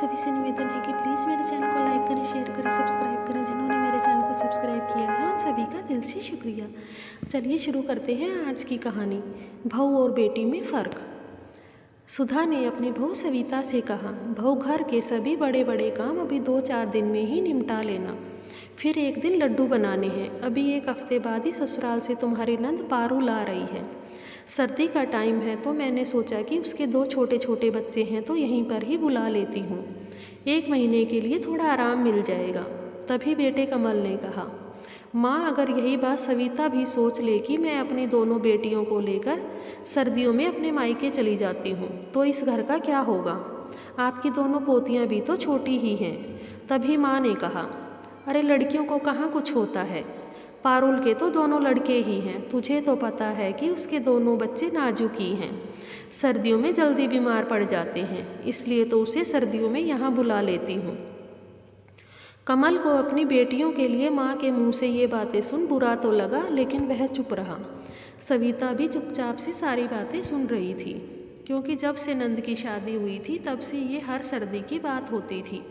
सभी से निवेदन है कि प्लीज़ मेरे चैनल को लाइक करें, शेयर करें, सब्सक्राइब करें। जिन्होंने मेरे चैनल को सब्सक्राइब किया है उन सभी का दिल से शुक्रिया। चलिए शुरू करते हैं आज की कहानी, बहू और बेटी में फ़र्क। सुधा ने अपनी बहू सविता से कहा, बहू घर के सभी बड़े बड़े काम अभी 2-4 दिन में ही निपटा लेना, फिर एक दिन लड्डू बनाने हैं। अभी 1 हफ्ते बाद ही ससुराल से तुम्हारी नंद पारू ला रही है। सर्दी का टाइम है तो मैंने सोचा कि उसके 2 छोटे छोटे बच्चे हैं तो यहीं पर ही बुला लेती हूँ। 1 महीने के लिए थोड़ा आराम मिल जाएगा। तभी बेटे कमल ने कहा, माँ अगर यही बात सविता भी सोच ले कि मैं अपनी दोनों बेटियों को लेकर सर्दियों में अपने मायके चली जाती हूँ तो इस घर का क्या होगा? आपकी दोनों पोतियाँ भी तो छोटी ही हैं। तभी माँ ने कहा, अरे लड़कियों को कहाँ कुछ होता है, पारुल के तो दोनों लड़के ही हैं। तुझे तो पता है कि उसके दोनों बच्चे नाजुक ही हैं, सर्दियों में जल्दी बीमार पड़ जाते हैं, इसलिए तो उसे सर्दियों में यहाँ बुला लेती हूँ। कमल को अपनी बेटियों के लिए माँ के मुंह से ये बातें सुन बुरा तो लगा, लेकिन वह चुप रहा। सविता भी चुपचाप से सारी बातें सुन रही थी, क्योंकि जब से नंद की शादी हुई थी तब से ये हर सर्दी की बात होती थी।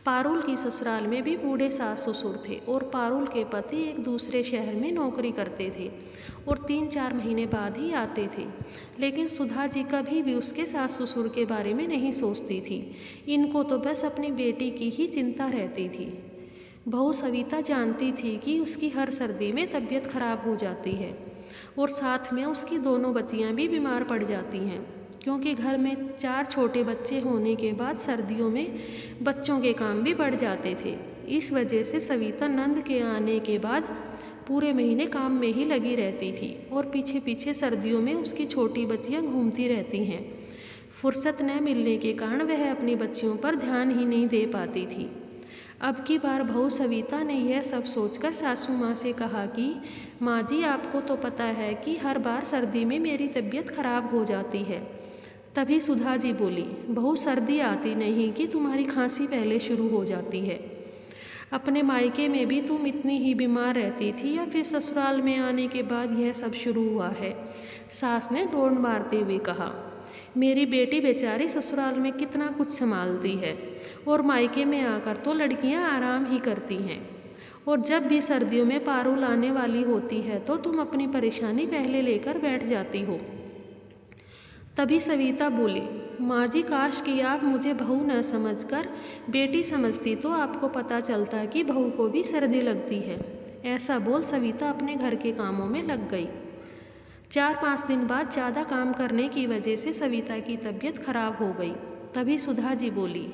पारुल की ससुराल में भी बूढ़े सास ससुर थे और पारुल के पति एक दूसरे शहर में नौकरी करते थे और 3-4 महीने बाद ही आते थे। लेकिन सुधा जी कभी भी उसके सास ससुर के बारे में नहीं सोचती थी। इनको तो बस अपनी बेटी की ही चिंता रहती थी। बहू सविता जानती थी कि उसकी हर सर्दी में तबीयत खराब हो जाती है और साथ में उसकी दोनों बच्चियां भी बीमार पड़ जाती हैं, क्योंकि घर में 4 छोटे बच्चे होने के बाद सर्दियों में बच्चों के काम भी बढ़ जाते थे। इस वजह से सविता नंद के आने के बाद पूरे महीने काम में ही लगी रहती थी और पीछे पीछे सर्दियों में उसकी छोटी बच्चियां घूमती रहती हैं। फुर्सत न मिलने के कारण वह अपनी बच्चियों पर ध्यान ही नहीं दे पाती थी। अब की बार बहू सविता ने यह सब सोचकर सासू माँ से कहा कि माँ जी, आपको तो पता है कि हर बार सर्दी में मेरी तबीयत खराब हो जाती है। तभी सुधा जी बोली, बहू सर्दी आती नहीं कि तुम्हारी खांसी पहले शुरू हो जाती है। अपने मायके में भी तुम इतनी ही बीमार रहती थी या फिर ससुराल में आने के बाद यह सब शुरू हुआ है? सास ने डोंड मारते हुए कहा, मेरी बेटी बेचारी ससुराल में कितना कुछ संभालती है और मायके में आकर तो लड़कियां आराम ही करती हैं, और जब भी सर्दियों में पारुल आने वाली होती है तो तुम अपनी परेशानी पहले लेकर बैठ जाती हो। तभी सविता बोली, माँ जी, काश कि आप मुझे बहू न समझकर बेटी समझती तो आपको पता चलता कि बहू को भी सर्दी लगती है। ऐसा बोल सविता अपने घर के कामों में लग गई। 4-5 दिन बाद ज़्यादा काम करने की वजह से सविता की तबीयत खराब हो गई। तभी सुधा जी बोली,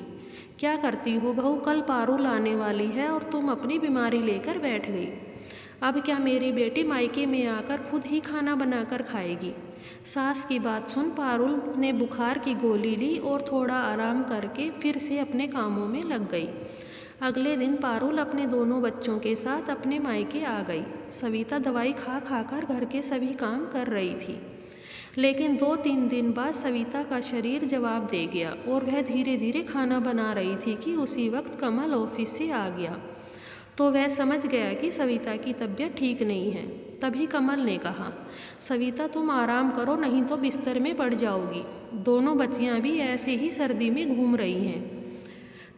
क्या करती हो बहू, कल पारुल आने वाली है और तुम अपनी बीमारी लेकर बैठ गई। अब क्या मेरी बेटी मायके में आकर खुद ही खाना बनाकर खाएगी? सास की बात सुन पारुल ने बुखार की गोली ली और थोड़ा आराम करके फिर से अपने कामों में लग गई। अगले दिन पारुल अपने दोनों बच्चों के साथ अपने मायके आ गई। सविता दवाई खा खाकर घर के सभी काम कर रही थी, लेकिन 2-3 दिन बाद सविता का शरीर जवाब दे गया और वह धीरे धीरे खाना बना रही थी कि उसी वक्त कमल ऑफिस से आ गया तो वह समझ गया कि सविता की तबीयत ठीक नहीं है। तभी कमल ने कहा, सविता तुम आराम करो, नहीं तो बिस्तर में पड़ जाओगी। दोनों बच्चियां भी ऐसे ही सर्दी में घूम रही हैं।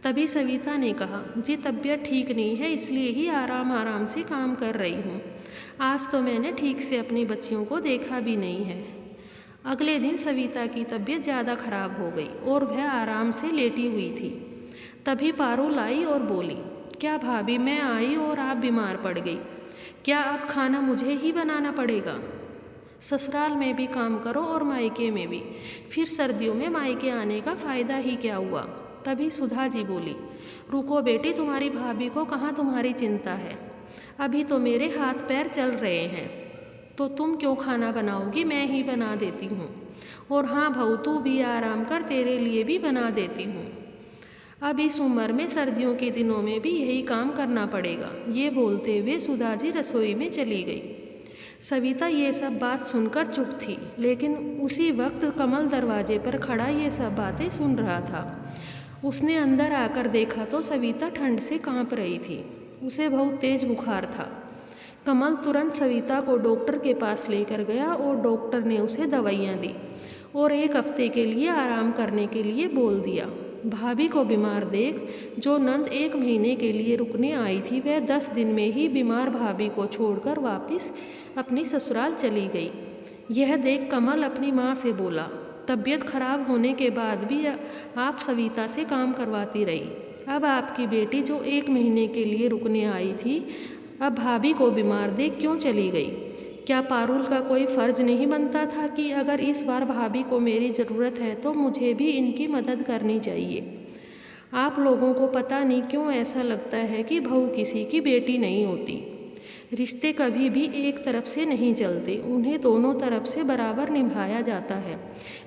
तभी सविता ने कहा, जी तबीयत ठीक नहीं है इसलिए ही आराम आराम से काम कर रही हूँ। आज तो मैंने ठीक से अपनी बच्चियों को देखा भी नहीं है। अगले दिन सविता की तबीयत ज़्यादा खराब हो गई और वह आराम से लेटी हुई थी। तभी पारुल आई और बोली, क्या भाभी, मैं आई और आप बीमार पड़ गई, क्या अब खाना मुझे ही बनाना पड़ेगा? ससुराल में भी काम करो और मायके में भी, फिर सर्दियों में मायके आने का फ़ायदा ही क्या हुआ? तभी सुधा जी बोली, रुको बेटी, तुम्हारी भाभी को कहाँ तुम्हारी चिंता है, अभी तो मेरे हाथ पैर चल रहे हैं, तो तुम क्यों खाना बनाओगी, मैं ही बना देती हूँ। और हाँ बहू, तू भी आराम कर, तेरे लिए भी बना देती हूँ। अब इस उम्र में सर्दियों के दिनों में भी यही काम करना पड़ेगा। ये बोलते हुए सुधा जी रसोई में चली गई। सविता ये सब बात सुनकर चुप थी, लेकिन उसी वक्त कमल दरवाजे पर खड़ा ये सब बातें सुन रहा था। उसने अंदर आकर देखा तो सविता ठंड से कांप रही थी, उसे बहुत तेज बुखार था। कमल तुरंत सविता को डॉक्टर के पास लेकर गया और डॉक्टर ने उसे दवाइयाँ दी और 1 हफ्ते के लिए आराम करने के लिए बोल दिया। भाभी को बीमार देख जो नंद 1 महीने के लिए रुकने आई थी वह 10 दिन में ही बीमार भाभी को छोड़कर वापस अपनी ससुराल चली गई। यह देख कमल अपनी माँ से बोला, तबीयत खराब होने के बाद भी आप सविता से काम करवाती रही। अब आपकी बेटी जो 1 महीने के लिए रुकने आई थी अब भाभी को बीमार देख क्यों चली गई? क्या पारुल का कोई फ़र्ज़ नहीं बनता था कि अगर इस बार भाभी को मेरी ज़रूरत है तो मुझे भी इनकी मदद करनी चाहिए? आप लोगों को पता नहीं क्यों ऐसा लगता है कि बहू किसी की बेटी नहीं होती। रिश्ते कभी भी एक तरफ से नहीं चलते, उन्हें दोनों तरफ से बराबर निभाया जाता है।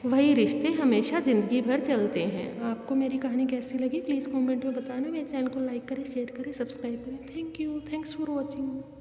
वही रिश्ते हमेशा ज़िंदगी भर चलते हैं। आपको मेरी कहानी कैसी लगी प्लीज़ कमेंट में बताना। मेरे चैनल को लाइक करें, शेयर करें, सब्सक्राइब करें। Thank you, thanks for watching.